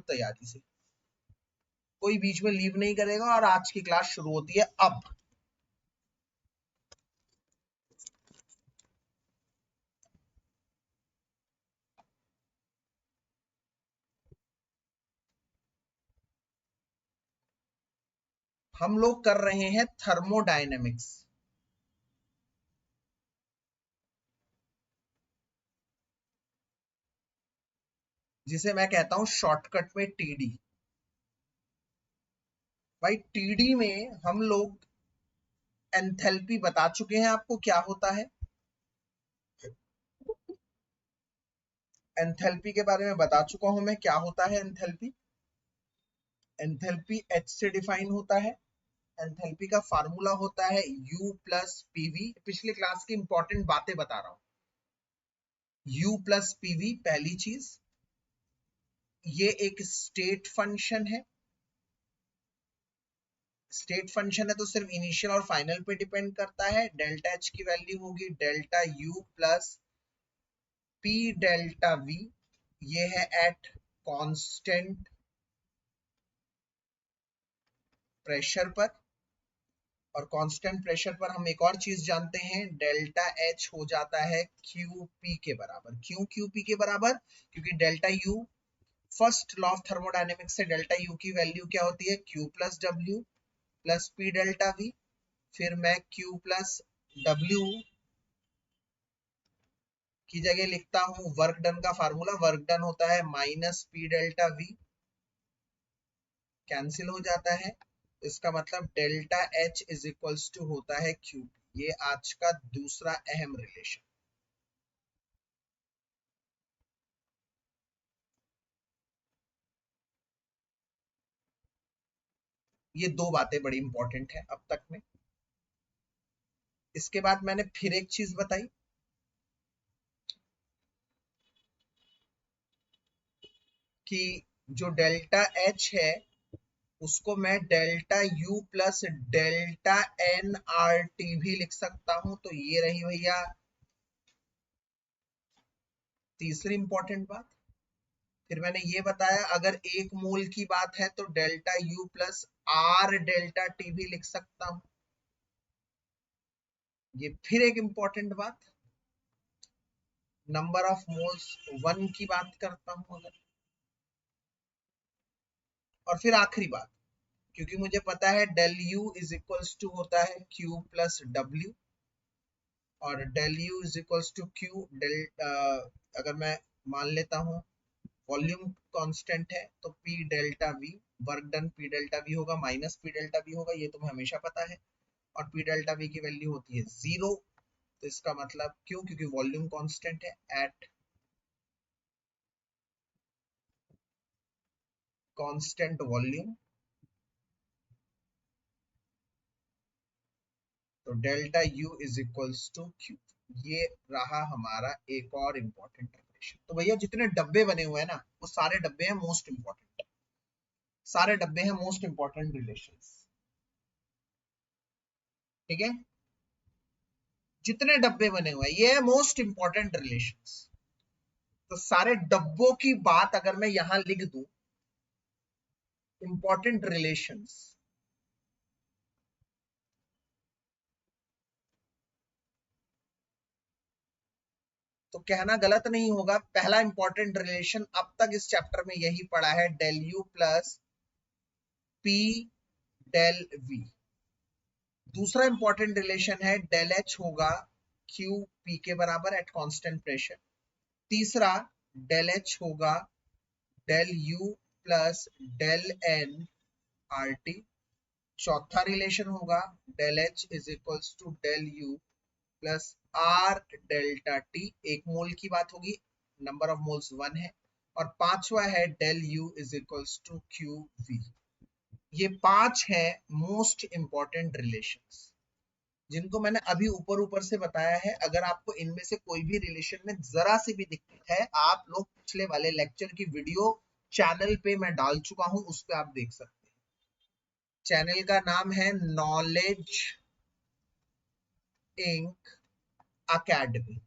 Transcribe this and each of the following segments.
तैयारी से, कोई बीच में लीव नहीं करेगा और आज की क्लास शुरू होती है अब। हम लोग कर रहे हैं थर्मोडायनेमिक्स, जिसे मैं कहता हूं शॉर्टकट में टीडी। भाई टीडी में हम लोग एंथैल्पी बता चुके हैं आपको क्या होता है, एंथैल्पी के बारे में बता चुका हूं मैं क्या होता है एंथैल्पी। एंथैल्पी H से डिफाइन होता है, एंथैल्पी का फार्मूला होता है U प्लस पीवी। पिछले क्लास की इंपॉर्टेंट बातें बता रहा हूं। U प्लस पीवी पहली चीज, ये एक स्टेट फंक्शन है। स्टेट फंक्शन है तो सिर्फ इनिशियल और फाइनल पे डिपेंड करता है। डेल्टा H की वैल्यू होगी delta U plus P delta V, ये है एट कांस्टेंट प्रेशर पर। और कांस्टेंट प्रेशर पर हम एक और चीज जानते हैं, डेल्टा H हो जाता है QP के बराबर। क्यों QP के बराबर? क्योंकि delta U, first law of thermodynamics से डेल्टा U की वैल्यू क्या होती है, Q plus W plus P delta V। फिर मैं Q प्लस W की जगह लिखता हूं वर्क डन का फार्मूला, वर्क डन होता है minus P delta V, cancel हो जाता है। इसका मतलब delta H is equals to होता है Q। ये आज का दूसरा अहम रिलेशन। ये दो बातें बड़ी इंपॉर्टेंट है अब तक में। इसके बाद मैंने फिर एक चीज बताई कि जो डेल्टा H है उसको मैं delta U plus delta NRT भी लिख सकता हूं। तो ये रही भैया तीसरी इंपॉर्टेंट बात। फिर मैंने ये बताया अगर एक मोल की बात है तो delta U plus R delta T भी लिख सकता हूं। ये फिर एक इंपॉर्टेंट बात, नंबर ऑफ मोल्स 1 की बात करता हूं अगर। और फिर आखिरी बात, क्योंकि मुझे पता है del U is equals to होता है Q प्लस W, और del U is equals to Q अगर मैं मान लेता हूं वॉल्यूम कांस्टेंट है तो P delta V, work done P delta V होगा माइनस P डेल्टा V होगा, ये तुम्हें हमेशा पता है। और P डेल्टा V की वैल्यू होती है 0। तो इसका मतलब क्यों, क्योंकि वॉल्यूम कांस्टेंट है एट कांस्टेंट वॉल्यूम। तो delta U is equals to Q। ये रहा हमारा एक और इंपॉर्टेंट रिलेशन। तो भैया जितने डब्बे बने हुए हैं ना वो सारे डब्बे हैं मोस्ट इंपॉर्टेंट, सारे डब्बे हैं मोस्ट इंपॉर्टेंट रिलेशंस। ठीक है, जितने डब्बे बने हुए हैं ये है मोस्ट इंपॉर्टेंट रिलेशंस। तो सारे डब्बों की बात अगर मैं यहां लिख दूं, इंपॉर्टेंट रिलेशंस, तो कहना गलत नहीं होगा। पहला इंपॉर्टेंट रिलेशन अब तक इस चैप्टर में यही पढ़ा है, del U plus P del V। दूसरा इंपॉर्टेंट रिलेशन है डेल H होगा Q P के बराबर एट कांस्टेंट प्रेशर। तीसरा डेल H होगा del U plus del N RT। चौथा रिलेशन होगा del H is equals to del U plus R delta T। एक मोल की बात होगी, नंबर ऑफ मोल्स 1 है। और पांचवा है del U is equals to QV। ये 5 है मोस्ट इंपॉर्टेंट रिलेशंस जिनको मैंने अभी ऊपर ऊपर से बताया है। अगर आपको इनमें से कोई भी रिलेशन में जरा सी भी दिक्कत है, आप लोग पिछले वाले लेक्चर की वीडियो चैनल पे मैं डाल चुका हूं, उस पे आप देख सकते हैं। चैनल का नाम है नॉलेज इंक अकेडमी।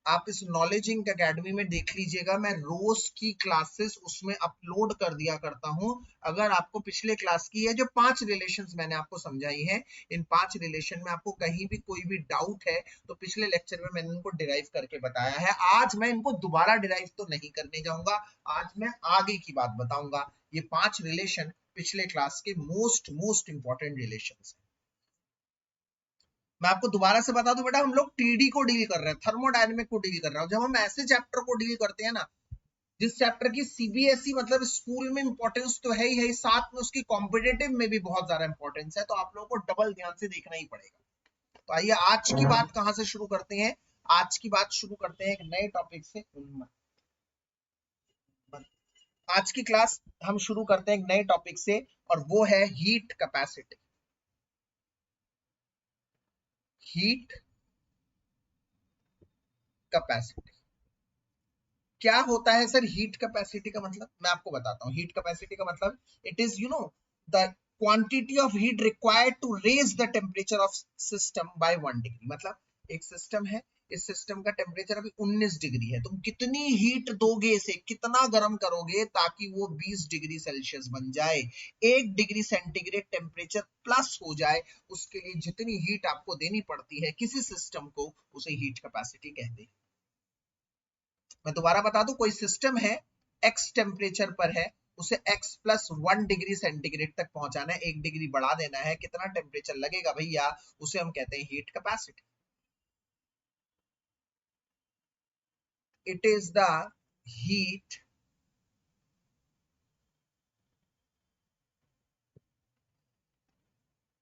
आप इस नॉलेज इंक एकेडमी में देख लीजिएगा, मैं रोज की क्लासेस उसमें अपलोड कर दिया करता हूं। अगर आपको पिछले क्लास की है जो 5 रिलेशंस मैंने आपको समझाई है, इन 5 रिलेशन में आपको कहीं भी कोई भी डाउट है तो पिछले लेक्चर में मैंने इनको डिराइव करके बताया है। आज मैं इनको दोबारा डिराइव तो नहीं करने जाऊंगा, आज मैं आगे की बात बताऊंगा। ये 5 रिलेशन पिछले क्लास के मोस्ट इंपॉर्टेंट रिलेशन है। मैं आपको दोबारा से बता दूं बेटा, हम लोग टीडी को डील कर रहे हैं, थर्मोडायनेमिक को डील कर रहे हैं। जब हम ऐसे चैप्टर को डील करते हैं ना, जिस चैप्टर की सीबीएसई मतलब स्कूल में इंपॉर्टेंस तो है ही, साथ में उसकी कॉम्पिटेटिव में भी बहुत ज्यादा इंपॉर्टेंस है, तो आप लोगों को डबल ध्यान से देखना ही पड़ेगा। तो आइए आज की बात कहां से शुरू करते हैं। आज की बात शुरू करते हैं एक नए टॉपिक से। आज की क्लास हम शुरू करते हैं एक नए टॉपिक से, और वो है हीट कैपेसिटी। हीट कैपेसिटी क्या होता है सर? हीट कैपेसिटी का मतलब मैं आपको बताता हूँ। हीट कैपेसिटी का मतलब it is the quantity of heat required to raise the temperature of system by 1 degree. मतलब एक सिस्टम है, इस सिस्टम का टेम्परेचर अभी 19 डिग्री है, तुम कितनी हीट दोगे, इसे कितना गर्म करोगे ताकि वो 20 डिग्री सेल्सियस बन जाए, 1 डिग्री सेंटीग्रेड टेम्परेचर प्लस हो जाए, उसके लिए जितनी हीट आपको देनी पड़ती है किसी सिस्टम को, उसे हीट कैपेसिटी कहते हैं। मैं दोबारा बता दूं, कोई सिस्टम है एक्स टेम्परेचर पर है, उसे x प्लस 1 डिग्री सेंटीग्रेड तक पहुंचाना है, 1 डिग्री बढ़ा देना है, कितना टेम्परेचर लगेगा भैया, उसे हम कहते हैं heat capacity. It is the heat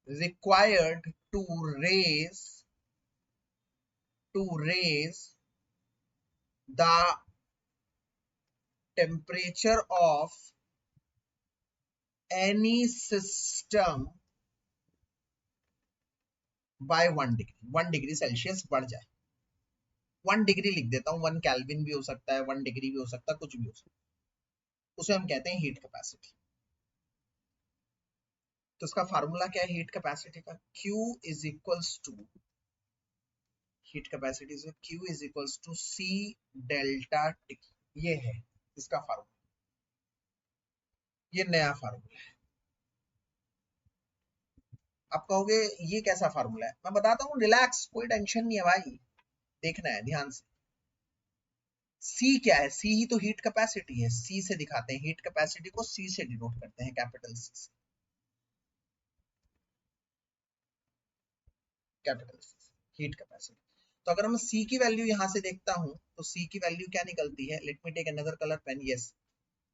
required to raise the temperature of any system by 1 degree. 1 degree Celsius बढ़ जाए। 1 डिग्री लिख देता हूं, 1 केल्विन भी हो सकता है, 1 डिग्री भी हो सकता है, कुछ भी हो सकता है, उसे हम कहते हैं हीट कैपेसिटी। तो इसका फार्मूला क्या है हीट कैपेसिटी का? Q is equals to, heat capacity से Q is equals to C delta T। ये है इसका फार्मूला, ये नया फार्मूला है। आप कहोगे ये कैसा फार्मूला है? मैं बताता हूँ, रिलैक्स, कोई टेंशन नहीं है भाई, देखना है ध्यान से। C क्या है? C ही तो हीट कैपेसिटी है, C से दिखाते हैं हीट कैपेसिटी को, C से डिनोट करते हैं, कैपिटल C से, कैपिटल C, हीट कैपेसिटी। तो अगर मैं C की वैल्यू यहां से देखता हूं तो C की वैल्यू क्या निकलती है? Let me take another colour pen. Yes,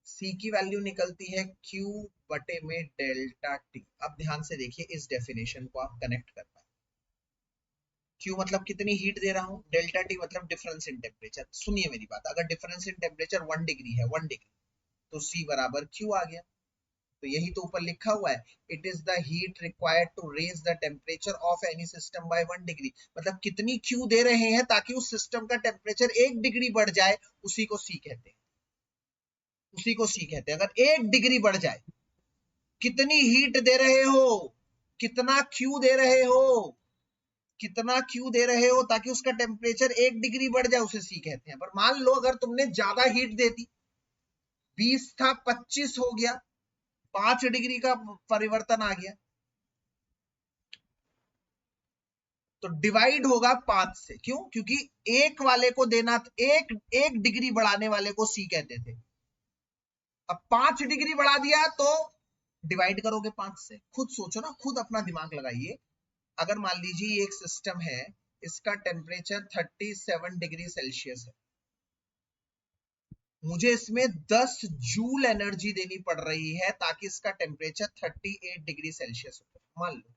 C की वैल्यू निकलती है Q बटे में डेल्टा T। अब ध्यान से देखिए, इस डेफिनेशन को आप कनेक्ट कर पाए। Q मतलब कितनी हीट दे रहा हूं, डेल्टा T मतलब डिफरेंस इन टेम्परेचर। सुनिए मेरी बात, अगर डिफरेंस इन टेम्परेचर 1 डिग्री है, 1 डिग्री, तो C बराबर Q आ गया। तो यही तो ऊपर लिखा हुआ है, it is the heat required to raise the temperature of any system by 1 degree. मतलब कितनी Q दे रहे हैं ताकि उस सिस्टम का टेम्परेचर 1 डिग्री बढ़ जाए, उसी को C कहते हैं, उसी को C कहते हैं। अगर 1 डिग्री बढ़ जाए, कितनी हीट दे रहे हो, कितना Q दे रहे हो, कितना Q दे रहे हो ताकि उसका टेम्परेचर 1 डिग्री बढ़ जाए, उसे C कहते हैं। पर मान लो अगर तुमने ज्यादा हीट दे दी, 20 था 25 हो गया, 5 डिग्री का परिवर्तन आ गया, तो डिवाइड होगा 5 से। क्यों? क्योंकि एक वाले को देना, एक डिग्री बढ़ाने वाले को C कहते थे। अब 5 डिग्री बढ़ा दिया तो डिवाइड करोगे 5 से। खुद सोचो ना, खुद अपना दिमाग लगाइए। अगर मान लीजिए एक सिस्टम है, इसका टेम्परेचर 37 डिग्री सेल्सियस है, मुझे इसमें 10 जूल एनर्जी देनी पड़ रही है ताकि इसका टेम्परेचर 38 डिग्री सेल्सियस हो, मान लो।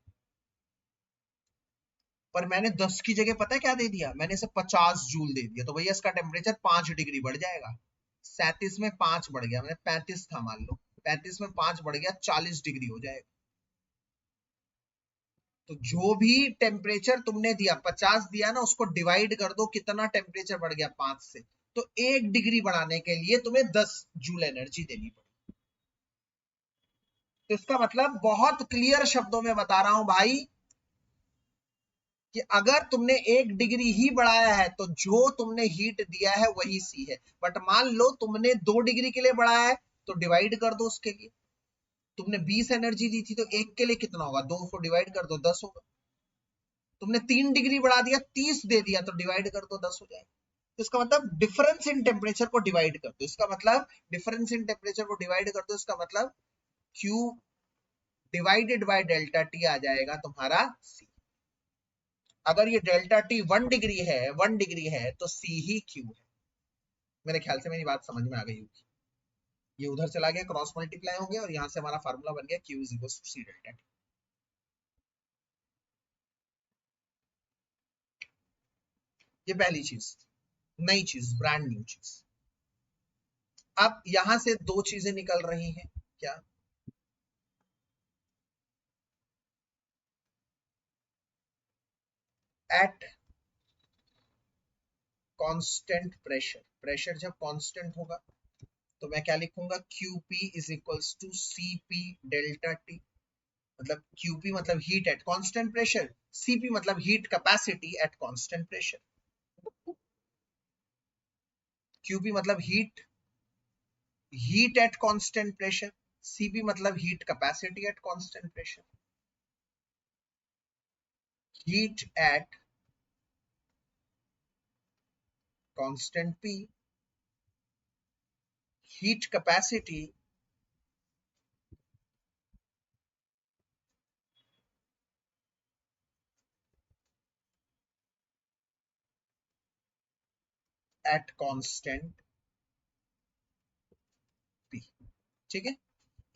पर मैंने 10 की जगह पता है क्या दे दिया? मैंने इसे 50 जूल दे दिया, तो भैया इसका टेम्परेचर 5 डिग्री बढ़ जाएगा। 37 में 5 बढ़ गया, मैंने 35 था मान लो, 35 में 5 बढ़ गया, 40 डिग्री हो जाएगा। तो जो भी टेम्परेचर तुमने दिया, 50 दिया ना, उसको डिवाइड कर दो, कितना टेम्परेचर बढ़ गया 5 से, तो 1 डिग्री बढ़ाने के लिए तुम्हें 10 जूल एनर्जी देनी पड़ेगी। तो इसका मतलब बहुत क्लियर शब्दों में बता रहा हूं भाई, कि अगर तुमने 1 डिग्री ही बढ़ाया है तो जो तुमने हीट दिया है वही सी है, बट मान लो तुमने 2 डिग्री के लिए बढ़ाया है तो डिवाइड कर दो उसके लिए। तुमने 20 एनर्जी दी थी तो एक के लिए कितना होगा, 2 को डिवाइड कर दो 10 होगा। तुमने 3 डिग्री बढ़ा दिया 30 दे दिया तो डिवाइड कर दो 10 हो जाएगा। तो इसका मतलब डिफरेंस इन टेम्परेचर को डिवाइड कर दो, इसका मतलब डिफरेंस इन टेम्परेचर को डिवाइड कर दो, इसका मतलब Q divided by delta T आ जाएगा तुम्हारा C। अगर ये डेल्टा टी 1 डिग्री है तो C ही Q है। मेरे ख्याल से मेरी बात समझ में आ गई होगी। ये उधर चला गया, क्रॉस मल्टीप्लाई हो गया और यहां से हमारा फार्मूला बन गया Q is equal to C delta T. ये पहली चीज, नई चीज, ब्रांड न्यू चीज। अब यहां से दो चीजें निकल रही हैं, क्या? एट कांस्टेंट प्रेशर, प्रेशर जब कांस्टेंट होगा तो मैं क्या लिखूंगा, QP is equals to CP delta T. मतलब QP मतलब heat at constant pressure, CP मतलब heat capacity at constant pressure. QP मतलब heat at constant pressure, CP मतलब heat capacity at constant pressure. Heat at constant P, heat capacity at constant P। ठीक है,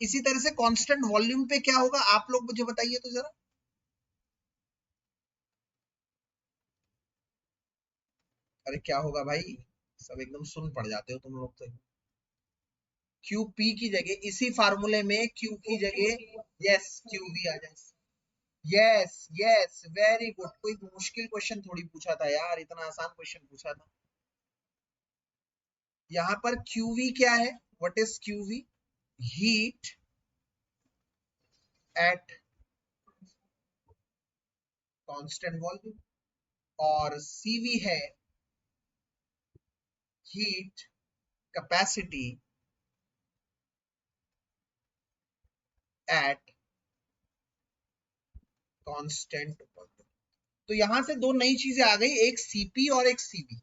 इसी तरह से constant volume पे क्या होगा आप लोग मुझे बताइए तो जरा। अरे क्या होगा भाई, सब एकदम सुन पड़ जाते हो तुम लोग तो। QP की जगह इसी फार्मूले में Q की जगह यस QV आ जाए। Yes yes, very good. कोई मुश्किल क्वेश्चन थोड़ी पूछा था यार, इतना आसान क्वेश्चन पूछा था। यहां पर QV क्या है, what is QV? Heat at constant volume, और CV है heat capacity at constant volume. तो यहां से दो नई चीजें आ गई, एक CP और एक CV।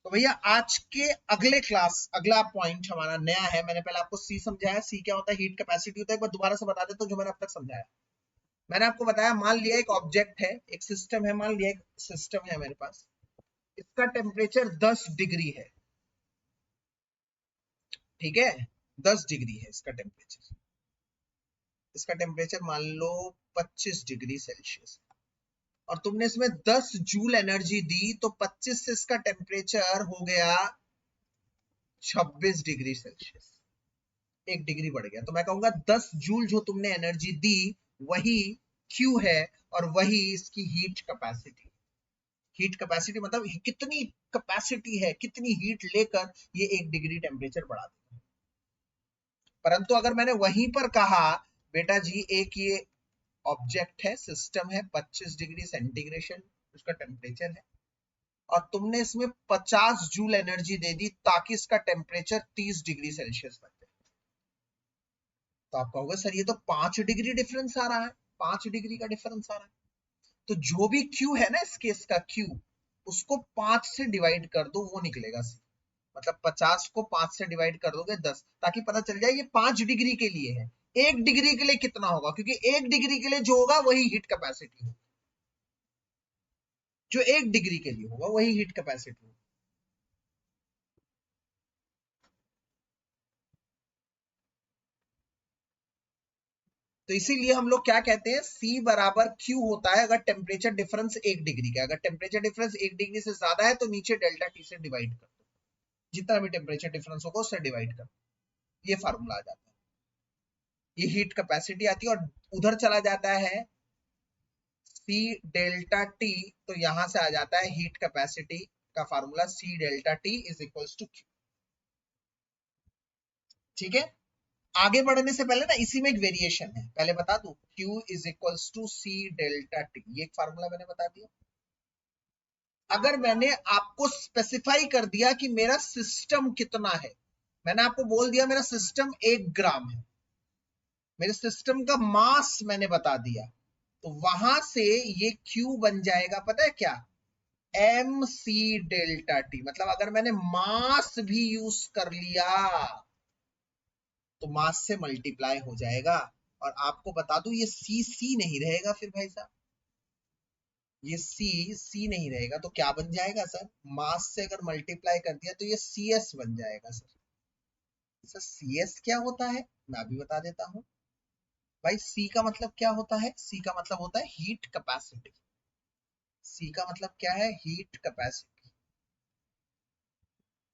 तो भैया आज के अगले क्लास, अगला पॉइंट हमारा नया है। मैंने पहले आपको C समझाया, C क्या होता है, हीट कैपेसिटी होता है। एक बार दोबारा से बता देता हूं जो मैंने अब तक समझाया। मैंने आपको बताया, मान लिया एक ऑब्जेक्ट है, एक सिस्टम है, मान लिया एक सिस्टम है मेरे पास, इसका टेम्परेचर 10 डिग्री है। ठीक है, 10 डिग्री है इसका टेम्परेचर। इसका टेम्परेचर मान लो 25 डिग्री सेल्सियस, और तुमने इसमें 10 जूल एनर्जी दी तो 25 से इसका टेम्परेचर हो गया 26 डिग्री सेल्सियस। 1 डिग्री बढ़ गया। तो मैं कहूंगा 10 जूल जो तुमने एनर्जी दी वही Q है, और वही इसकी हीट कैपेसिटी। हीट कैपेसिटी मतलब कितनी कैपेसिटी है, कितनी हीट लेकर ये 1 डिग्री टेम्परेचर बढ़ा देगा। परंतु अगर मैंने वहीं पर कहा बेटा जी एक ये ऑब्जेक्ट है, सिस्टम है, 25 डिग्री सेंटीग्रेड उसका टेम्परेचर है, और तुमने इसमें 50 जूल एनर्जी दे दी ताकि इसका टेम्परेचर 30 डिग्री सेल्सियस बन जाए, तो आप कहोगे सर ये तो 5 डिग्री डिफरेंस आ रहा है, 5 डिग्री का डिफरेंस आ रहा है। तो जो भी Q है ना इस केस का Q, उसको 5 से डिवाइड कर दो, वो निकलेगा C। मतलब 50 को 5 से डिवाइड कर दोगे 10, ताकि पता चल जाए ये 5 डिग्री के लिए है। 1 डिग्री के लिए कितना होगा, क्योंकि 1 डिग्री के लिए जो होगा वही हीट कैपेसिटी होगी, जो 1 डिग्री के लिए होगा वही हीट कैपेसिटी होगी। तो इसीलिए हम लोग क्या कहते हैं, C बराबर Q होता है अगर टेम्परेचर डिफरेंस 1 डिग्री का। अगर टेम्परेचर डिफरेंस 1 डिग्री से ज्यादा है तो नीचे डेल्टा T से डिवाइड कर दो, जितना भी टेम्परेचर डिफरेंस होगा उससे डिवाइड कर दो, ये फार्मूला आ जाता है। ये हीट कैपेसिटी आती है, और उधर चला जाता है C डेल्टा T, तो यहां से आ जाता है हीट कैपेसिटी का formula C delta T is equals to Q। ठीक है, आगे बढ़ने से पहले ना इसी में एक वेरिएशन है, पहले बता दूं, Q is equals to C delta T, ये एक फार्मूला मैंने बता दिया। अगर मैंने आपको स्पेसिफाई कर दिया कि मेरा सिस्टम कितना है, मैंने आपको बोल दिया मेरा सिस्टम 1 ग्राम है, मेरे सिस्टम का मास मैंने बता दिया, तो वहां से ये Q बन जाएगा पता है क्या, एम सी डेल्टा टी। मतलब अगर मैंने मास भी यूज कर लिया तो मास से मल्टीप्लाई हो जाएगा। और आपको बता दूं ये सी नहीं रहेगा फिर भाई साहब, ये सी नहीं रहेगा, तो क्या बन जाएगा सर, मास से अगर मल्टीप्लाई कर दिया तो ये सी एस बन जाएगा सर। सर सी एस क्या होता है मैं भी बता देता हूं भाई। सी का मतलब क्या होता है, सी का मतलब होता है हीट कैपेसिटी। सी का मतलब क्या है, हीट कैपेसिटी,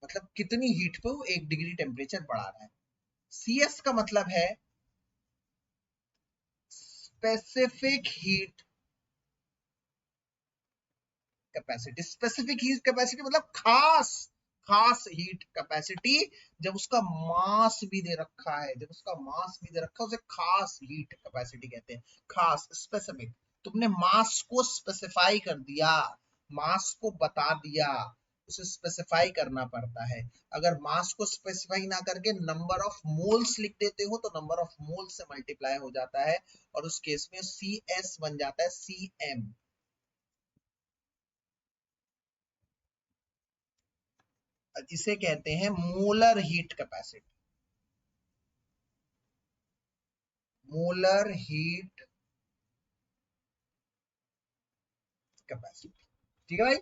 मतलब कितनी हीट पे वो 1 डिग्री टेम्परेचर बढ़ा रहा है। सी एस का मतलब है specific heat capacity. Specific heat capacity मतलब खास खास हीट कैपेसिटी। जब उसका मास भी दे रखा है, जब उसका मास भी दे रखा है, उसे खास हीट कैपेसिटी कहते हैं। खास, स्पेसिफिक, तुमने मास को स्पेसिफाई कर दिया, मास को बता दिया, उसे स्पेसिफाई करना पड़ता है। अगर मास को स्पेसिफाई ना करके नंबर ऑफ मोल्स लिख देते हो तो नंबर ऑफ मोल्स से मल्टीप्लाई हो जाता है, और उस केस में सी एस बन जाता है सी एम। इसे कहते हैं molar heat capacity. Molar heat capacity, ठीक है भाई।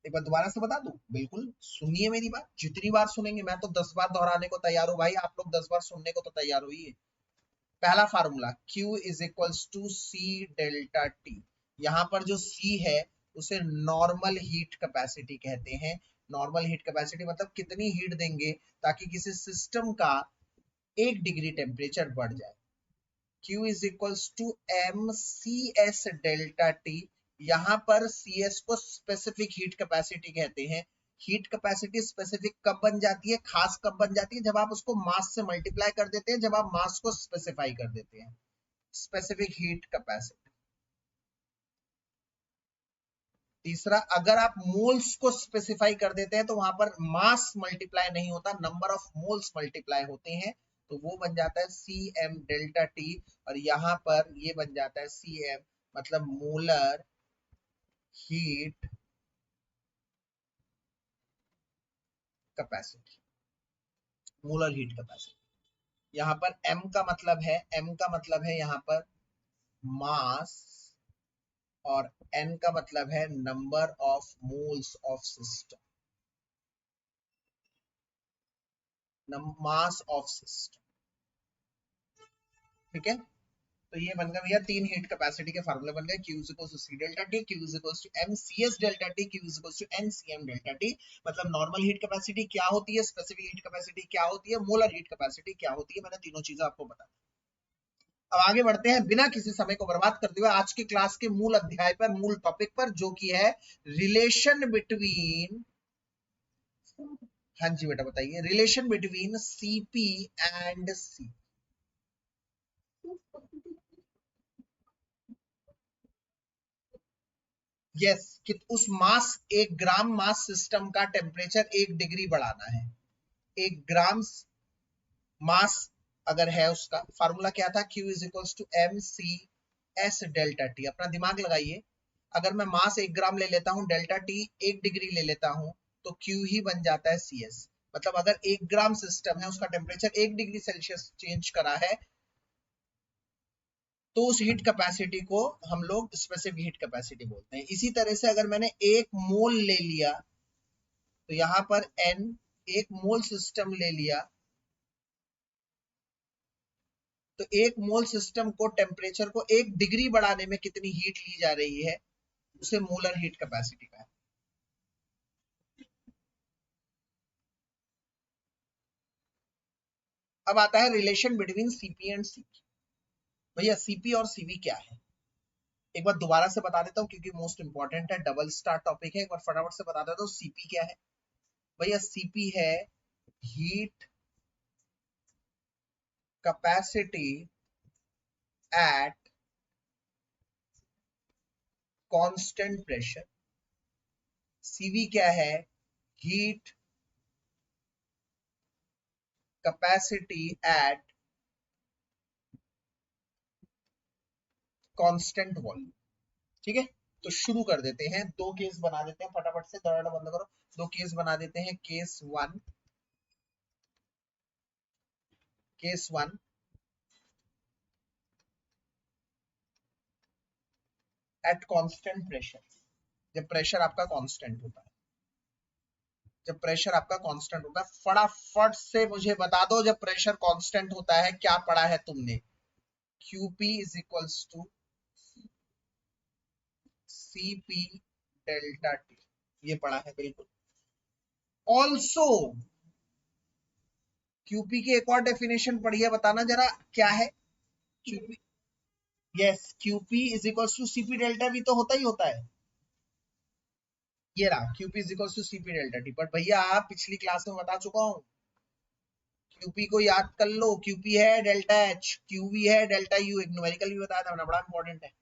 एक बार दोबारा से बता दूं, बिल्कुल सुनिए मेरी बात, जितनी बार सुनेंगे, मैं तो 10 बार दोहराने को तैयार हूं भाई, आप लोग 10 बार सुनने को तो तैयार होइए। पहला formula Q is equals to C delta T. यहां पर जो C है उसे नॉर्मल हीट कैपेसिटी कहते हैं। नॉर्मल हीट कैपेसिटी मतलब कितनी हीट देंगे ताकि किसी सिस्टम का 1 डिग्री टेम्परेचर बढ़ जाए। Q is equals to M C S delta T. यहां पर सी एस को स्पेसिफिक हीट कैपेसिटी कहते हैं। हीट कैपेसिटी स्पेसिफिक कब बन जाती है, खास कब बन जाती है, जब आप उसको मास से मल्टीप्लाई कर देते हैं, जब आप मास को स्पेसिफाई कर देते हैं। Specific heat capacity. तीसरा, अगर आप मोल्स को स्पेसिफाई कर देते हैं तो वहां पर मास मल्टीप्लाई नहीं होता, नंबर ऑफ मोल्स मल्टीप्लाई होते हैं, तो वो बन जाता है सी एम डेल्टा टी। और यहां पर ये बन जाता है सी एम, मतलब molar heat capacity. Molar heat capacity, यहाँ पर एम का मतलब है, एम का मतलब है यहाँ पर मास, और एन का मतलब है number of moles of system, mass of system, ठीक है। तो ये बन गया भैया 3 हीट कैपेसिटी के फार्मूले बन गए। Q is equals to C delta T, Q is equals to MCS delta T, Q is equals to NCM delta T। मतलब नॉर्मल हीट कैपेसिटी क्या होती है, स्पेसिफिक हीट कैपेसिटी क्या होती है, मोलर हीट कैपेसिटी क्या होती है, मैंने तीनों चीजें आपको बता। अब आगे बढ़ते हैं बिना किसी समय को बर्बाद करते हुए आज की क्लास के मूल अध्याय पर, मूल टॉपिक पर, जो कि है रिलेशन बिटवीन, हाँ जी बेटा बताइए, relation between CP and C. Yes, कि उस मास, 1 ग्राम मास सिस्टम का टेम्परेचर 1 डिग्री बढ़ाना है। 1 ग्राम मास अगर है, उसका फार्मूला क्या था, Q is equals to M C S delta T. अपना दिमाग लगाइए, अगर मैं मास 1 ग्राम ले लेता हूँ, डेल्टा टी 1 डिग्री ले लेता हूँ, तो Q ही बन जाता है सी एस। मतलब अगर 1 ग्राम सिस्टम है, उसका टेम्परेचर 1 डिग्री सेल्सियस चेंज करा है, तो उस हीट कैपेसिटी को हम लोग स्पेसिफिक हीट कैपेसिटी बोलते हैं। इसी तरह से अगर मैंने 1 मोल ले लिया, तो यहाँ पर N, 1 मोल सिस्टम ले लिया, तो 1 मोल सिस्टम को टेम्परेचर को 1 डिग्री बढ़ाने में कितनी हीट ली जा रही है, उसे मोलर हीट कैपेसिटी का है। अब आता है relation between CP and CV. भैया सीपी और सीवी क्या है, एक बार दोबारा से बता देता हूँ क्योंकि मोस्ट इंपॉर्टेंट है, डबल स्टार टॉपिक है। एक बार फटाफट से बता देता हूँ सीपी क्या है। भैया सीपी है heat capacity at constant pressure. CV क्या है? Heat capacity at constant volume. ठीक है, तो शुरू कर देते हैं। दो केस बना देते हैं फटाफट से, दरवाजा बंद करो। दो केस बना देते हैं। Case one, case one eight constant pressure. जब प्रेशर आपका कांस्टेंट होता है, जब प्रेशर आपका कांस्टेंट होता है, फटाफट से मुझे बता दो, जब प्रेशर कांस्टेंट होता है क्या पढ़ा है तुमने? QP is equals to CP delta T, ये पढ़ा है बिल्कुल। ऑल्सो QP की एक और डेफिनेशन पढ़ी है, बताना जरा क्या है? QP, yes, QP is equals to CP delta V, तो होता ही होता है। ये रहा QP is equals to CP delta T। पर भैया आप पिछली क्लास में बता चुका हूं, QP को याद कर लो। QP है डेल्टा H, QV है डेल्टा U। एक न्यूमेरिकल भी बताया था, बड़ा इंपॉर्टेंट है,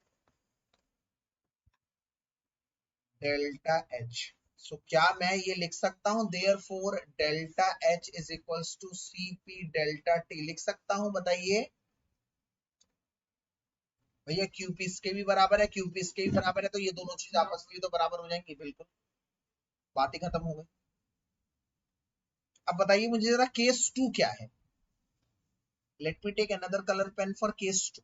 डेल्टा H। सो क्या मैं ये लिख सकता हूं, therefore delta H is equals to CP delta T, लिख सकता हूं? बताइए भैया। QP इसके भी बराबर है, QP इसके भी बराबर है, तो ये दोनों चीज आपस में तो बराबर हो जाएंगी। बिल्कुल, बात ही खत्म हो गई। अब बताइए मुझे जरा केस टू क्या है? Let me take another colour pen for case two.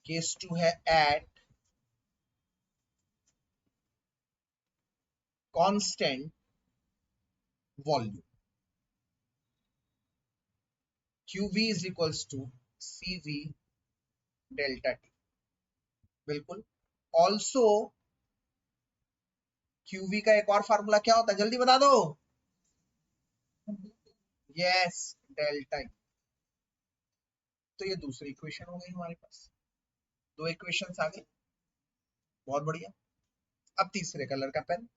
Case two है at constant volume. QV is equals to CV delta T। बिल्कुल। ऑल्सो QV का एक और फार्मूला क्या होता है, जल्दी बता दो? Yes, delta E। तो ये दूसरी इक्वेशन हो गई हमारे पास, दो इक्वेशंस आ गई, बहुत बढ़िया। अब तीसरे कलर का पेन,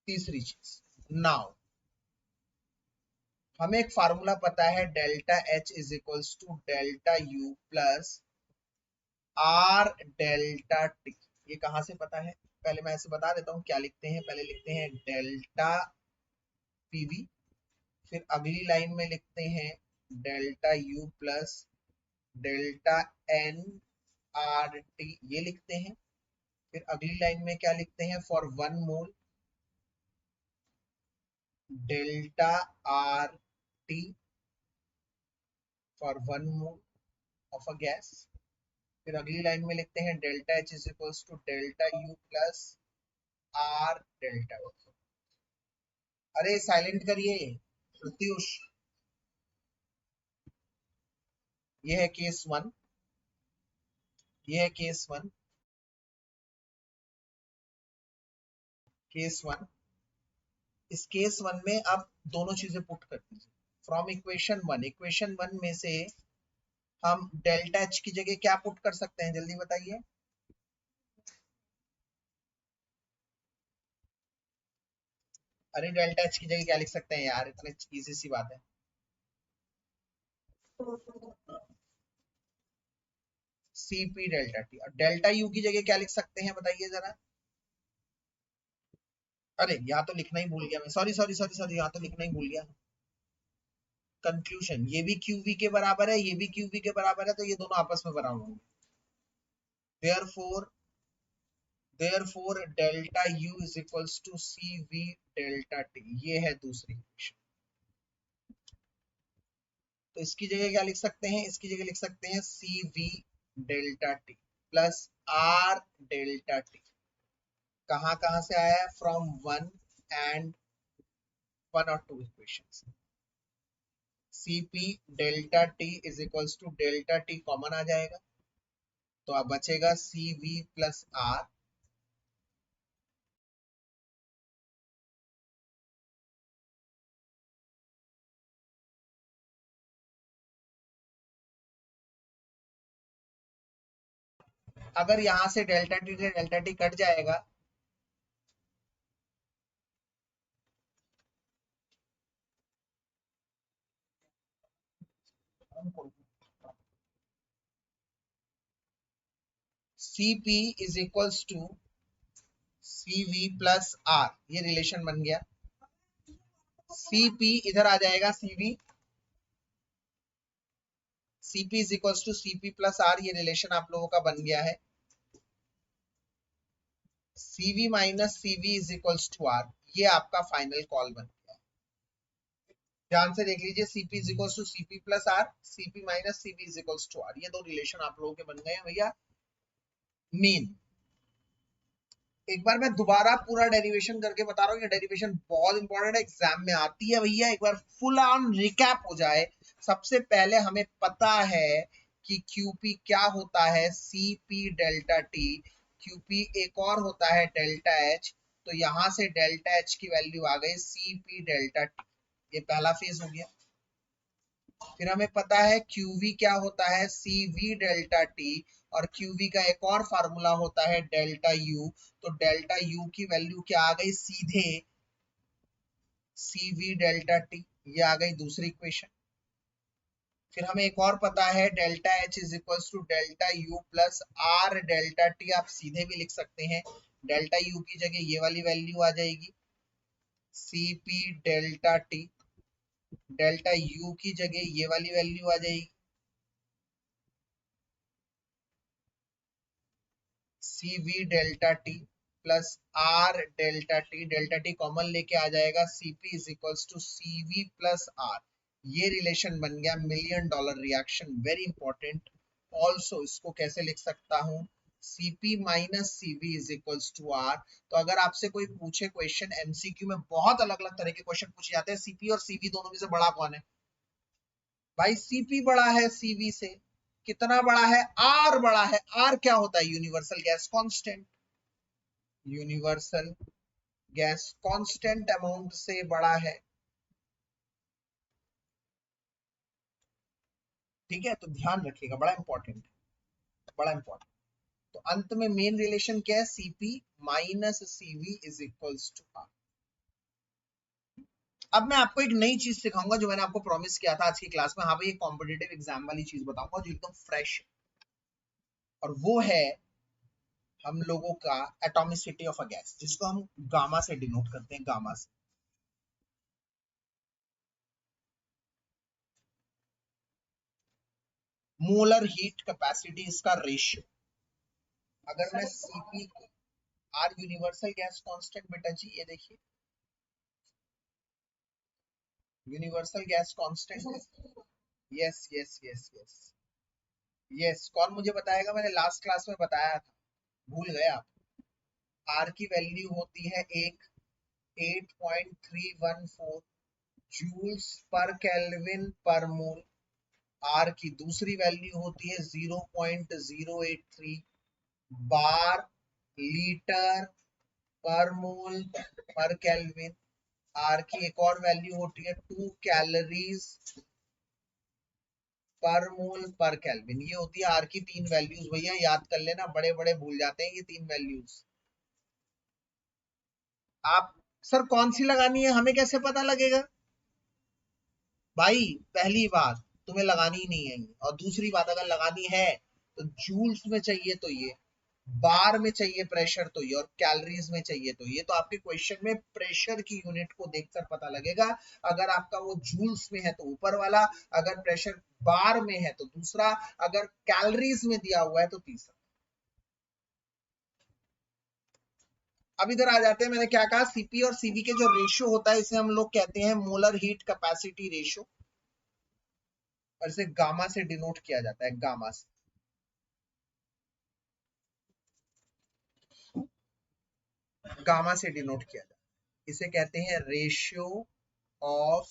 तीसरी चीज। नाउ हमें एक फार्मूला पता है, delta H is equals to delta U plus R delta T। ये कहां से पता है? पहले मैं ऐसे बता देता हूँ क्या लिखते हैं। पहले लिखते हैं डेल्टा PV, फिर अगली लाइन में लिखते हैं delta U plus delta NRT, ये लिखते हैं। फिर अगली लाइन में क्या लिखते हैं? For 1 mole delta RT for 1 mole of a gas. फिर अगली लाइन में लिखते हैं delta H is equals to delta U plus R delta. अरे साइलेंट करिए प्रत्युष। ये है केस वन, ये है केस वन, केस वन। इस केस वन में आप दोनों चीजें पुट कर दीजिए from equation one. Equation one में से हम डेल्टा H की जगह क्या पुट कर सकते हैं, जल्दी बताइए? अरे डेल्टा H की जगह क्या लिख सकते हैं यार, इतनी इजी सी बात है। CP delta T। और डेल्टा U की जगह क्या लिख सकते हैं, बताइए जरा? अरे यहाँ तो लिखना ही भूल गया मैं, सॉरी सॉरी सॉरी सॉरी, यहाँ तो लिखना ही भूल गया। कंक्लूजन, ये भी QV के बराबर है, ये भी QV के बराबर है, तो ये दोनों आपस में बराबर होंगे। therefore therefore delta U is equals to CV delta T, ये है दूसरी इक्वेशन। तो इसकी जगह क्या लिख सकते हैं? इसकी जगह लिख सकते हैं CV delta T plus R delta T। कहां कहां से आया है? फ्रॉम वन एंड वन और two equations. CP delta T is equals to delta T common आ जाएगा, तो अब बचेगा CV प्लस R। अगर यहां से डेल्टा टी कट जाएगा, Cp is equals to Cv plus R, ये रिलेशन बन गया। Cp इधर आ जाएगा Cv, Cp is equals to Cp plus R, ये रिलेशन आप लोगों का बन गया है। Cv minus Cv is equals to R, ये आपका फाइनल कॉल बन गया। ध्यान से देख लीजिए, Cp is equals to Cp plus R, Cp minus Cv is equals to R, ये दो रिलेशन आप लोगों के बन गए हैं भैया। मीन एक बार मैं दोबारा पूरा डेरिवेशन करके बता रहा हूँ, ये डेरिवेशन बहुत इंपॉर्टेंट है, एग्जाम में आती है भैया। एक बार फुल ऑन रिकैप हो जाए। सबसे पहले हमें पता है कि QP क्या होता है, CP डेल्टा T। QP एक और होता है डेल्टा H, तो यहां से डेल्टा H की वैल्यू आ गई CP डेल्टा T, ये पहला फेज हो गया। फिर हमें पता है QV क्या होता है, CV डेल्टा T, और QV का एक और फार्मूला होता है डेल्टा U। तो डेल्टा U की वैल्यू क्या आ गई, सीधे CV डेल्टा T, ये आ गई दूसरी इक्वेशन। फिर हमें एक और पता है delta H is equal to delta U plus R delta T, आप सीधे भी लिख सकते हैं। डेल्टा U की जगह ये वाली वैल्यू आ जाएगी CP delta T, delta U की जगह ये वाली वैल्यू आ जाएगी CV delta T plus R delta T, delta T common लेके आ जाएगा CP is equals to CV plus R, ये रिलेशन बन गया। $1,000,000 रिएक्शन, वेरी इंपॉर्टेंट। ऑल्सो इसको कैसे लिख सकता हूं, CP minus CV is equals to R। तो अगर आपसे कोई पूछे क्वेश्चन, MCQ में बहुत अलग अलग तरह के क्वेश्चन पूछे जाते हैं, CP और CV दोनों में से बड़ा कौन है, भाई CP बड़ा है CV से। कितना बड़ा है, R बड़ा है। R क्या होता है, universal gas constant, universal gas constant amount से बड़ा है। ठीक है, तो ध्यान रखिएगा, बड़ा इंपॉर्टेंट है, बड़ा इंपॉर्टेंट। तो अंत में मेन रिलेशन क्या है, CP minus CV is equals to R। अब मैं आपको एक नई चीज सिखाऊंगा जो मैंने आपको प्रॉमिस किया था आज की क्लास में। हाँ भाई, एक कॉम्पिटेटिव एग्जाम वाली चीज बताऊंगा जो एकदम फ्रेश है, और वो है हम लोगों का एटॉमिसिटी ऑफ अ गैस, जिसको हम गामा से डिनोट करते हैं, गामा से। मोलर हीट कैपेसिटी, इसका रेशियो। अगर मैं CP, R universal gas constant बेटा जी, ये देखिए universal gas constant. Yes yes yes yes yes, कौन मुझे बताएगा, मैंने लास्ट क्लास में बताया था, भूल गए आप। R की वैल्यू होती है 8.314 जूल्स पर केल्विन पर मोल। R की दूसरी वैल्यू होती है 0.083 बार लीटर पर मोल पर केल्विन। R की एक और वैल्यू होती है 2 कैलोरीज पर मोल पर केल्विन। ये होती है R की तीन वैल्यूज, भैया याद कर लेना, बड़े बड़े भूल जाते हैं ये तीन वैल्यूज। आप सर कौन सी लगानी है, हमें कैसे पता लगेगा, भाई पहली बात तुम्हें लगानी ही नहीं है, और दूसरी बात अगर लगानी है तो जूल्स में चाहिए तो ये, बार में चाहिए प्रेशर तो ये, और कैलोरीज में चाहिए तो ये। तो आपके क्वेश्चन में प्रेशर की यूनिट को देखकर पता लगेगा। अगर आपका वो जूल्स में है तो ऊपर वाला, अगर प्रेशर बार में है तो दूसरा, अगर कैलोरीज में दिया हुआ है तो तीसरा। अब इधर आ जाते हैं, मैंने क्या कहा, CP और CV के जो रेशियो होता है इसे हम लोग कहते हैं मोलर हीट कैपेसिटी रेशियो, और इसे गामा से डिनोट किया जाता है, गामा से। गामा से डिनोट किया जाता है, इसे कहते हैं ratio of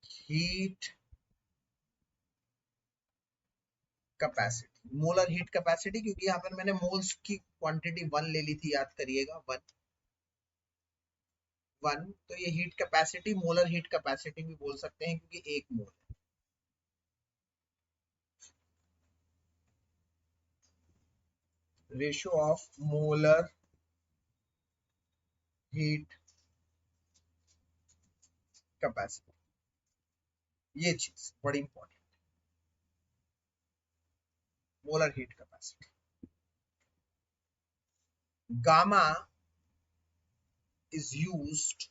heat capacity, molar heat capacity, क्योंकि यहाँ पर मैंने मोल्स की क्वांटिटी 1 ले ली थी, याद करिएगा, 1। तो ये heat capacity, molar heat capacity भी बोल सकते हैं क्योंकि एक मोल है। Ratio of molar heat capacity. ये चीज बड़ी important, molar heat capacity. Gamma is used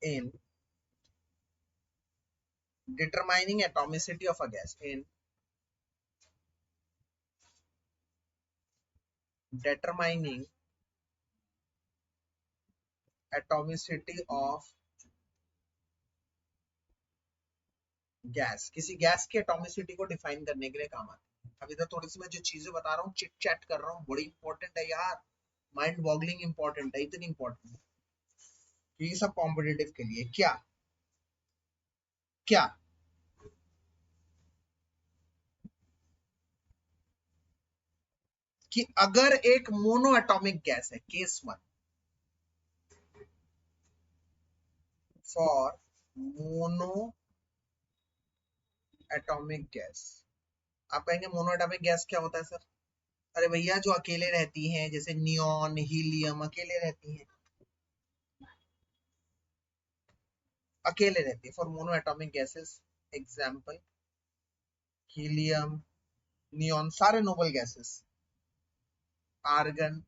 in determining atomicity of a gas, in determining atomicity of gas, किसी गैस की एटॉमिसिटी को डिफाइन करने के लिए काम आती है। अब इधर थोड़ी सी मैं जो चीजें बता रहा हूँ चिट चैट कर रहा हूँ, बड़ी इंपॉर्टेंट है यार, माइंड बॉगलिंग इंपॉर्टेंट है, इतनी इंपॉर्टेंट है ये सब कॉम्पिटेटिव के लिए। क्या क्या कि अगर एक मोनो एटॉमिक गैस है, case 1 for mono atomic gas. आप कहेंगे मोनो एटॉमिक गैस क्या होता है सर? अरे भैया जो अकेले रहती हैं, जैसे नियॉन हीलियम अकेले रहती हैं, अकेले रहती है for monoatomic gases. Example helium, neon, सारे noble gases, argon,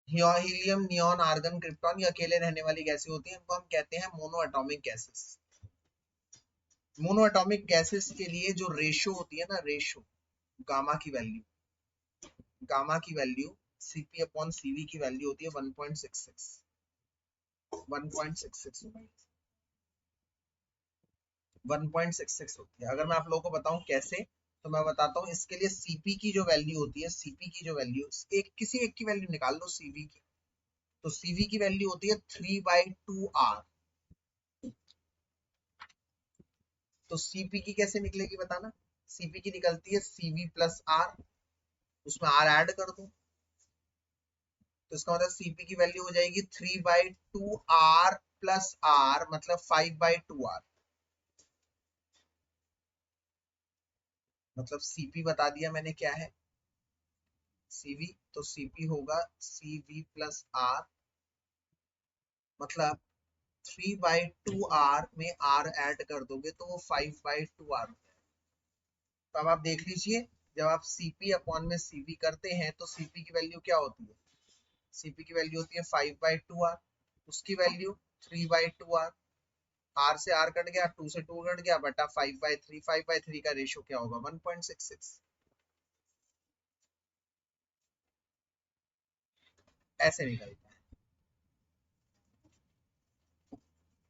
helium, neon, argon, krypton, ये अकेले रहने वाली गैसें होती हैं, इनको हम कहते हैं mono atomic gases. Mono atomic gases के लिए जो रेशो होती है ना, रेशो गामा की वैल्यू, गामा की वैल्यू Cp अपॉन Cv की वैल्यू होती है 1.66, 1.66 1.66 होती है। अगर मैं आप लोगों को बताऊं कैसे, तो मैं बताता हूं। इसके लिए Cp की जो वैल्यू होती है, Cp की जो वैल्यू, एक किसी एक की वैल्यू निकाल लो Cv की, तो Cv की वैल्यू होती है 3/2R। तो Cp की कैसे निकलेगी बताना? Cp की निकलती है Cv प्लस R, उसमें R ऐड कर दो, तो इसका मतलब Cp की वैल्यू हो जाएगी 3/2R प्लस R, मतलब 5/2R। मतलब Cp बता दिया मैंने क्या है, Cv, तो Cp होगा Cv प्लस R, मतलब 3/2R में R ऐड कर दोगे तो वो 5/2R। तो अब आप देख लीजिए, जब आप Cp अपॉन में Cv करते हैं तो Cp की वैल्यू क्या होती है? Cp की वैल्यू होती है 5/2R, उसकी वैल्यू 3/2R, R से R कट गया, 2 से 2 कट गया, बटा 5/3, 5/3 का रेशो क्या होगा? 1.66। ऐसे निकलता है।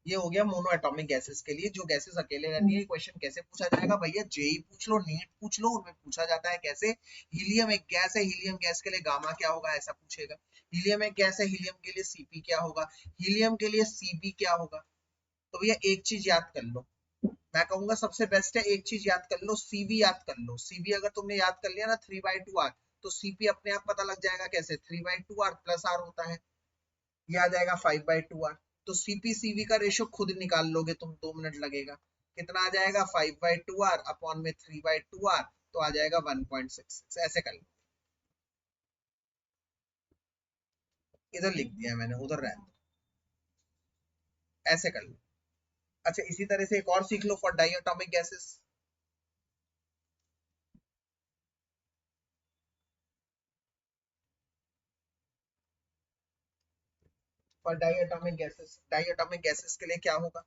ये हो गया मोनो एटॉमिक गैसेस के लिए, जो गैसेस अकेले रहती है। क्वेश्चन कैसे पूछा जाएगा भैया? जेई पूछ लो, नीट पूछ लो, उनमें पूछा जाता है कैसे। हीलियम एक गैस है, हीलियम गैस के लिए गामा क्या होगा, ऐसा पूछेगा। हीलियम एक गैस है, हीलियम के लिए Cp क्या होगा, हीलियम के लिए Cb क्या होगा। तो भैया एक चीज याद कर लो, मैं कहूंगा सबसे बेस्ट है एक चीज याद कर लो, Cv याद कर लो। Cv अगर तुमने याद कर लिया ना 3/2R, तो Cp अपने आप पता लग जाएगा कैसे, 3/2R प्लस R होता है, ये आ जाएगा 5/2R। तो Cp Cv का रेशो खुद निकाल लोगे तुम, 2 मिनट लगेगा। कितना आ जाएगा? 5/2R अपॉन में 3/2R, तो आ जाएगा 1.66। ऐसे कर लो, इधर लिख दिया मैंने, उधर रहने दो, ऐसे कर लो। अच्छा, इसी तरह से एक और सीख लो for diatomic gases. For diatomic gases, diatomic gases के लिए क्या होगा?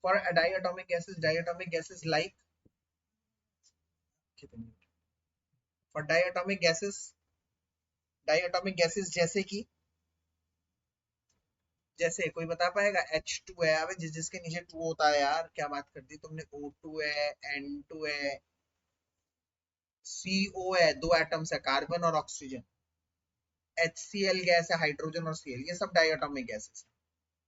For diatomic gases like, for diatomic gases जैसे कि, जैसे कोई बता पाएगा? H2 है, अबे जिसके नीचे 2 होता है यार, क्या बात कर दी तुमने। O2 है, N2 है, CO है, 2 एटम्स है, कार्बन और ऑक्सीजन। HCl गैस है, हाइड्रोजन और Cl, ये सब डाइएटॉमिक गैसेस है।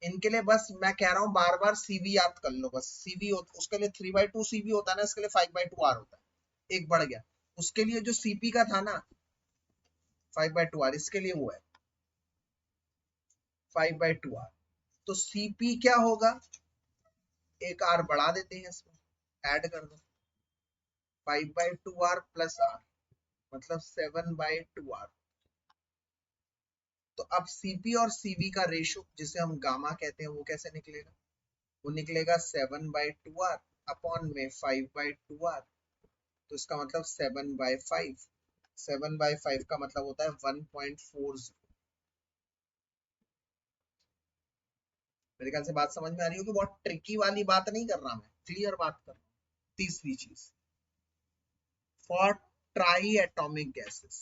इनके लिए बस मैं कह रहा हूँ बार बार सीवी याद कर लो, बस सीवी उसके लिए 3/2 सीवी होता है ना, इसके लिए 5/2 आर होता है, एक बढ़ गया। उसके लिए जो सीपी का था ना 5/2 आर, इसके लिए वो है 5/2 आर। तो सीपी क्या होगा, एक आर बढ़ा देते हैं इसमें, ऐड कर दो 5/2 आर प्लस आर, मतलब 7/2 आर। तो अब सीपी और सीवी का रेशो जिसे हम गामा कहते हैं वो कैसे निकलेगा, वो निकलेगा 7/2 आर अपॉन में 5/2 आर। तो इसका मतलब 7/5, 7/5 का मतलब होता है 1.40। मेरे ख्याल से बात समझ में आ रही हो कि बहुत ट्रिकी वाली बात नहीं कर रहा, मैं क्लियर बात कर रहा हूँ। तीसरी चीज, फॉर ट्राई एटॉमिक गैसेस,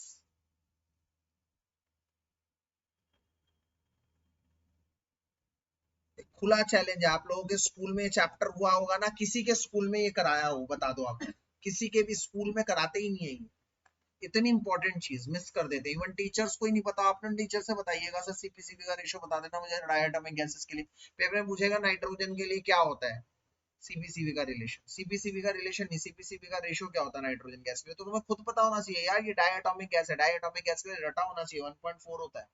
खुला चैलेंज है, आप लोगों के स्कूल में चैप्टर हुआ होगा ना, किसी के स्कूल में ये कराया हो बता दो आप, किसी के भी स्कूल में कराते ही नहीं है ये। इतनी इंपॉर्टेंट चीज मिस कर देते हैं, इवन टीचर्स को ही नहीं पता। अपने टीचर से बताइएगा सर सीपीसीबी का रेशो बता देना मुझे डायटोमिक गैसेस के लिए। पेपर में पूछेगा नाइट्रोजन के लिए क्या होता है सीपीसीबी का रिलेशन, सीपीसीबी का रिलेशन नहीं, सीपीसीबी का रेशो क्या होता है नाइट्रोजन गैस के लिए, तो तुम्हें खुद पता होना चाहिए यार, ये डायटोमिक गैस है, डायटोमिक गैस के लिए रटा होना चाहिए 1.4 होता है,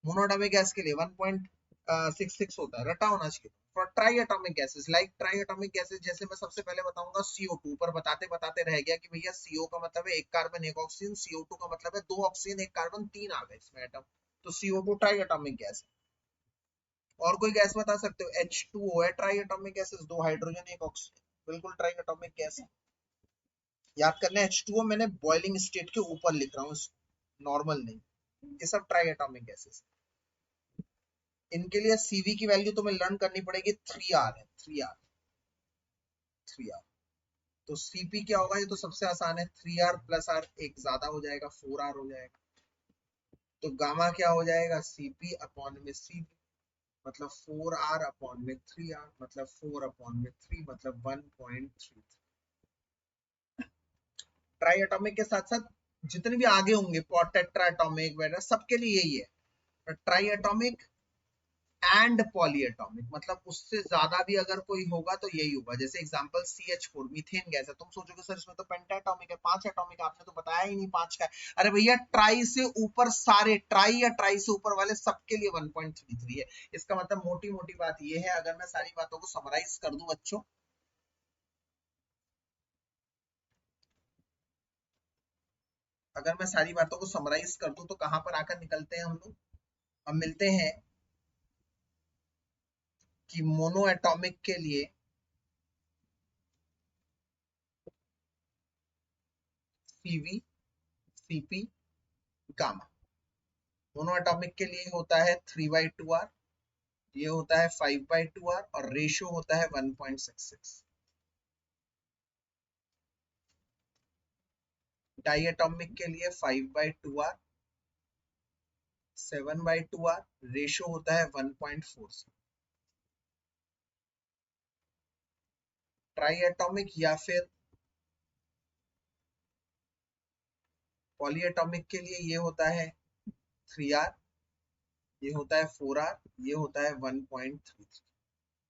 मोनोटॉमिक गैस के लिए 1.66 होता है, रटा होना चाहिए। For try atomic gases, like try atomic gases, जैसे मैं सबसे पहले बताऊंगा CO2 पर, बताते बताते रह गया कि भैया CO का मतलब है एक कार्बन एक ऑक्सीजन, CO2 का मतलब है दो ऑक्सीजन एक कार्बन, तीन आ गए इसमें एटम, तो CO2 ट्राई एटॉमिक गैस है। और कोई गैस बता सकते हो, H2O है ट्राई एटॉमिक गैसेस, दो हाइड्रोजन एक ऑक्सीजन, बिल्कुल ट्राई एटॉमिक गैस है। याद करना H2O मैंने बॉइलिंग स्टेट के ऊपर लिख रहा हूँ, नॉर्मल नहीं, ये सब ट्राई एटॉमिक गैसेस। इनके लिए सीवी की वैल्यू तुम्हें लर्न करनी पड़ेगी, 3R है, 3R, 3R। तो सीपी क्या होगा, ये तो सबसे आसान है, 3R प्लस आर, एक ज्यादा हो जाएगा 4R हो जाएगा। तो गामा क्या हो जाएगा, सीपी अपॉन में सीपी, मतलब 4R अपॉन में 3R, मतलब 4 अपॉन में 3, मतलब 1.3। ट्राई एटॉमिक के साथ साथ जितने भी आगे होंगे टेट्रा एटॉमिक वगैरह सबके लिए यही है, ट्राई एटॉमिक एंड पॉलीएटॉमिक, मतलब उससे ज्यादा भी अगर कोई होगा तो यही होगा। जैसे एग्जांपल CH4 मीथेन गैस है, तुम सोचोगे सर इसमें तो पेंटाटॉमिक है, 5 एटॉमिक, आपने तो बताया ही नहीं 5 का है। अरे भैया ट्राई से ऊपर सारे, ट्राई या ट्राई से ऊपर वाले सबके लिए 1.33 है। इसका मतलब मोटी मोटी बात ये है, अगर मैं सारी बातों को समराइज कर दूं बच्चों, अगर मैं सारी बातों को समराइज कर दूं तो कहां पर आकर निकलते हैं हम लोग, हम मिलते हैं कि मोनो एटॉमिक के लिए CV, CP, gamma, mono atomic के लिए होता है 3/2R, ये होता है 5/2R, और रेशियो होता है 1.66। डाई एटॉमिक के लिए 5/2R, 7/2R, रेशियो होता है 1.4। ट्राई एटॉमिक या फिर पॉली एटॉमिक के लिए ये होता है 3R, ये होता है 4R, ये होता है 1.33।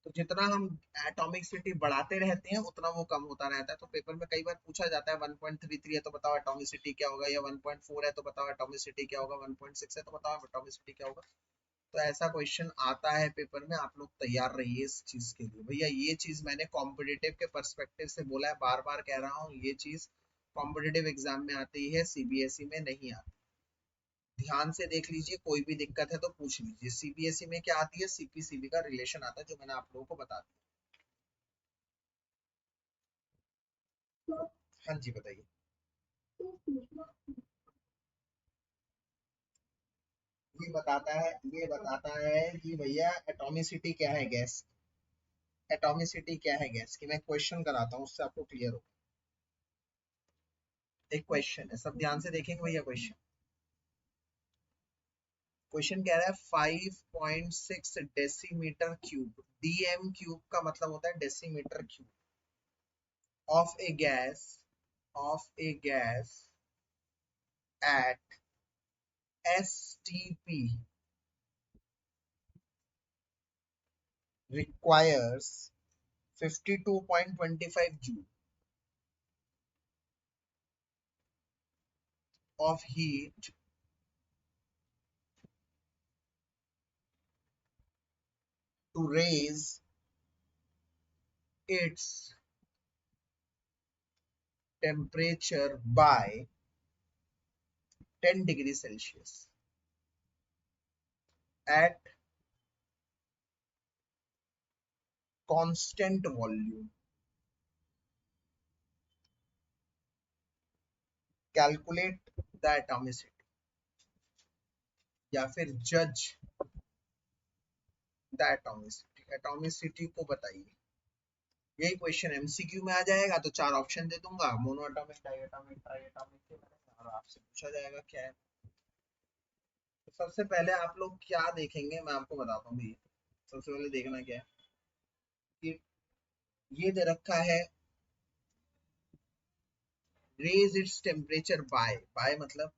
तो जितना हम एटॉमिसिटी बढ़ाते रहते हैं उतना वो कम होता रहता है। तो पेपर में कई बार पूछा जाता है 1.33 है तो बताओ एटॉमिसिटी क्या होगा, या 1.4 है तो बताओ एटॉमिसिटी क्या होगा, 1.6 है तो बताओ एटॉमिसिटी क्या होगा। तो ऐसा क्वेश्चन आता है पेपर में, आप लोग तैयार रहिए इस चीज के लिए। भैया ये चीज मैंने कॉम्पिटिटिव के पर्सपेक्टिव से बोला है, बार बार कह रहा हूँ, ये चीज कॉम्पिटिटिव एग्जाम में आती है, सीबीएसई में नहीं आती। ध्यान से देख लीजिए, कोई भी दिक्कत है तो पूछ लीजिए। सीबीएसई में क्या आती है, सीपीसीबी का रिलेशन आता है, जो मैंने आप लोगों को बता दिया। हाँ जी बताइए। ये बताता है कि भैया एटॉमिसिटी क्या है गैस, एटॉमिसिटी क्या है गैस की। मैं क्वेश्चन कराता हूँ उससे आपको क्लियर हो। एक क्वेश्चन है, सब ध्यान से देखेंगे भैया। क्वेश्चन क्वेश्चन कह रहा है 5.6 डेसीमीटर क्यूब, डीएम क्यूब का मतलब होता है decimetre cube, of A gas, of A gas at STP requires 52.25 joule of heat to raise its temperature by 10 degrees Celsius at constant volume. Calculate the atomicity या फिर जज the atomicity, atomicity को बताइए। यही क्वेश्चन एमसीक्यू में आ जाएगा तो 4 option दे दूंगा, monoatomic, diatomic, triatomic, और आपसे पूछा जाएगा क्या है। तो सबसे पहले आप लोग क्या देखेंगे मैं आपको बताता हूँ भैया। सबसे पहले देखना क्या है कि ये दे रखा है रेज इट्स टेम्परेचर बाय मतलब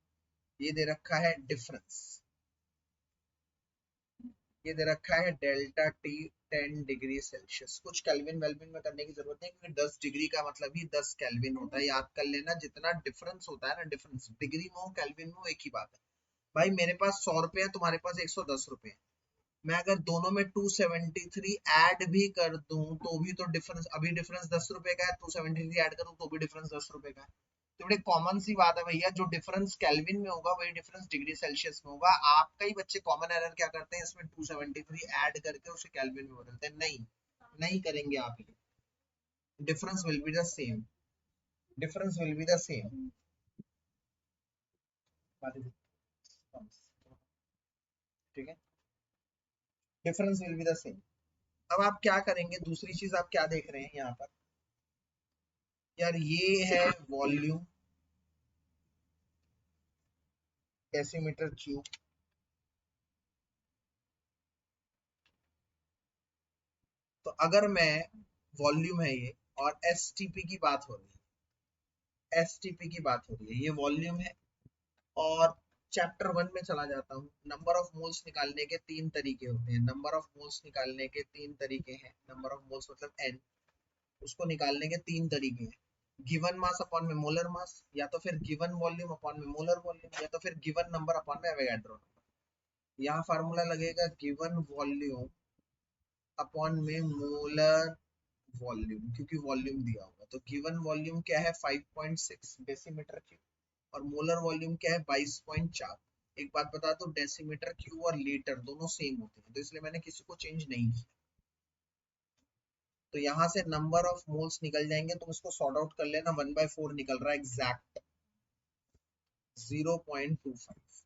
ये दे रखा है डिफरेंस, ये दे रखा है डेल्टा टी 10 डिग्री सेल्सियस। कुछ केल्विन वेल्विन में करने की जरूरत नहीं क्योंकि 10 डिग्री का मतलब ही 10 केल्विन होता है। याद कर लेना, जितना डिफरेंस होता है ना, डिफरेंस डिग्री में हो केल्विन में हो एक ही बात है। भाई मेरे पास 100 रुपए है, तुम्हारे पास 110 रुपए है, मैं अगर दोनों में 273 ऐड भी कर दूं तो भी तो डिफरेंस, अभी डिफरेंस 10 रुपए का है, 273 ऐड करूं तो भी डिफरेंस 10 रुपए का है। तो बड़ी कॉमन सी बात है भैया, जो डिफरेंस केल्विन में होगा वही डिफरेंस डिग्री सेल्सियस में होगा। आप कई बच्चे कॉमन एरर क्या करते हैं, इसमें 273 ऐड करके उसे केल्विन में बदलते हैं। नहीं, नहीं करेंगे आप ये, difference will be the same, difference will be the same. ठीक है, difference will be the same. अब आप क्या करेंगे, दूसरी चीज आप क्या देख रहे हैं यहाँ पर, यार ये है वॉल्यूम डेसीमीटर क्यूब, तो अगर मैं वॉल्यूम है ये और एसटीपी की बात हो रही है, एसटीपी की बात हो रही है, ये वॉल्यूम है। और चैप्टर 1 में चला जाता हूँ। नंबर ऑफ मोल्स निकालने के 3 तरीके होते हैं, नंबर ऑफ मोल्स निकालने के 3 तरीके हैं। नंबर ऑफ मोल्स मतलब एन, उसको निकालने के 3 तरीके हैं। गिवन मास अपॉन में मोलर मास, या तो फिर गिवन वॉल्यूम अपॉन में मोलर वॉल्यूम, या तो फिर गिवन नंबर अपॉन में एवोगाड्रो नंबर। यहाँ फार्मूला लगेगा गिवन वॉल्यूम अपॉन में मोलर वॉल्यूम, क्योंकि वॉल्यूम दिया होगा। तो गिवन वॉल्यूम क्या है 5.6 डेसीमीटर क्यूब और मोलर वॉल्यूम क्या है 22.4। एक बात बता दो, डेसीमीटर क्यूब और लीटर दोनों सेम होते हैं, तो इसलिए मैंने किसी को चेंज नहीं किया। तो यहाँ से नंबर ऑफ मोल्स निकल जाएंगे, तुम इसको सॉर्ट आउट कर लेना। 1/4 निकल रहा है एग्जैक्ट 0.25।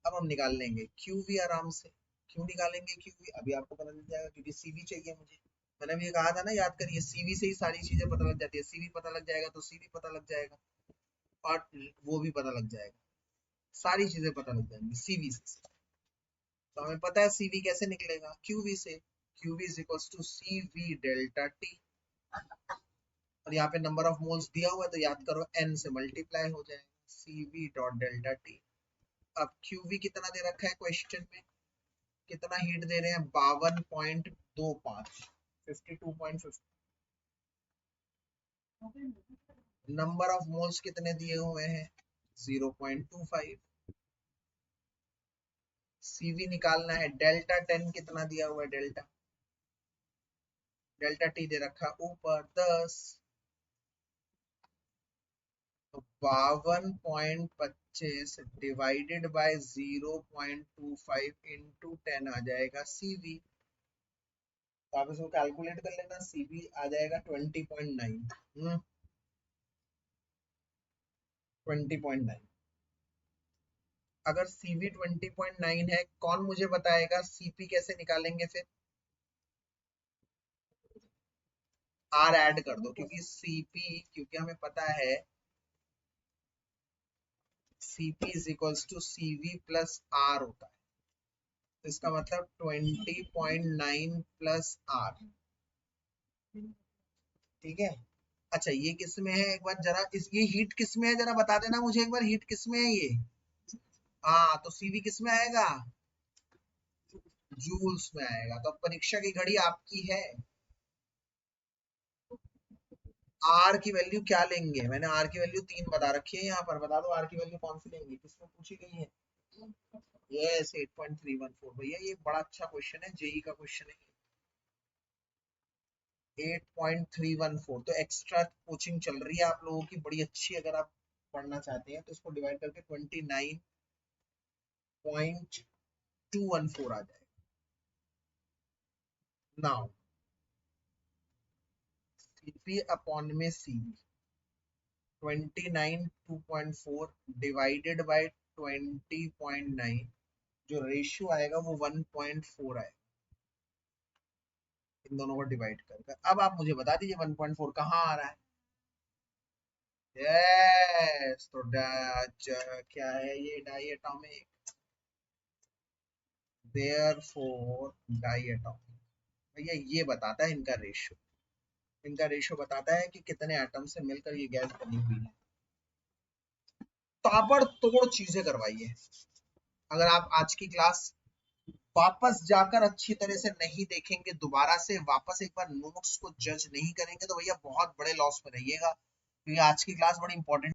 अब हम निकाल लेंगे क्यूवी आराम से। क्यों निकालेंगे क्यूवी, अभी आपको पता लग जाएगा, क्योंकि सीवी चाहिए मुझे। मैंने अभी कहा था ना, याद करिए, सीवी से ही सारी चीजें पता लग जाती है। सीवी पता लग जाएगा तो सीवी पता लग जाएगा, और वो भी पता लग जाएगा, सारी चीजें पता लग जाएंगी सीवी से। तो हमें पता है सीवी कैसे निकलेगा, क्यूवी से। Q V is equals to C V delta T, और यहाँ पे नंबर ऑफ मोल्स दिया हुआ है तो याद करो एन से मल्टीप्लाई हो जाएगा, सीवी डॉट डेल्टा टी। अब क्यूवी कितना दे रखा है क्वेश्चन में, कितना हीट दे रहे हैं 52.25, 52.50। नंबर ऑफ मोल्स कितने दिए हुए हैं 0.25। सीवी निकालना है, डेल्टा 10 कितना दिया हुआ है, डेल्टा डेल्टा टी दे रखा ऊपर 10, तो 52.25 डिवाइडेड बाय 0.25 इंटू 10 आ जाएगा सीवी। तो आप इसको कैलकुलेट कर लेना, सीवी आ जाएगा 20.9। 20.9। अगर सीवी 20.9 है, कौन मुझे बताएगा सीपी कैसे निकालेंगे फिर। आर ऐड कर दो, क्योंकि सीपी, क्योंकि हमें पता है C P is equals to C V plus R होता है, तो इसका मतलब 20.9 प्लस आर। ठीक है, अच्छा ये किस में है, एक बार जरा इस, ये हीट किस में है जरा बता देना मुझे एक बार, हीट किस में है ये। हाँ, तो सीवी किस में आएगा, जूल्स में आएगा। तो अब परीक्षा की घड़ी आपकी है। आर की वैल्यू क्या लेंगे? मैंने आर की वैल्यू 3 बता रखी है यहाँ पर, बता दो आर की वैल्यू कौन सी लेंगे, किसमें पूछी गई है? यस 8.314 भैया, ये बड़ा अच्छा क्वेश्चन है, जेई का क्वेश्चन है। 8.314 तो एक्स्ट्रा कोचिंग चल रही है आप लोगों की बड़ी अच्छी। अगर आप पढ़ना चाहते हैं तो इसको डिवाइड करके 29.214 आ जाएगा। नाउ सीपी अपॉन में सीवी 29.2.4 डिवाइडेड बाय 20.9, जो रेशियो आएगा वो 1.4 आएगा। इन दोनों को डिवाइड करके अब आप मुझे बता दीजिए 1.4 कहाँ आ रहा है? यस, तो क्या है ये? Diatomic, therefore diatomic. भैया ये बताता है इनका रेशियो, इनका रेशियो बताता है कि कितने एटम से मिलकर ये गैस बनी हुई है। ताबड़तोड़ चीजें करवाइए। अगर आप आज की क्लास वापस जाकर अच्छी तरह से नहीं देखेंगे, दोबारा से वापस एक बार नोट्स को जज नहीं करेंगे, तो भैया बहुत बड़े लॉस में रहिएगा, क्योंकि आज की क्लास बड़ी इंपॉर्टेंट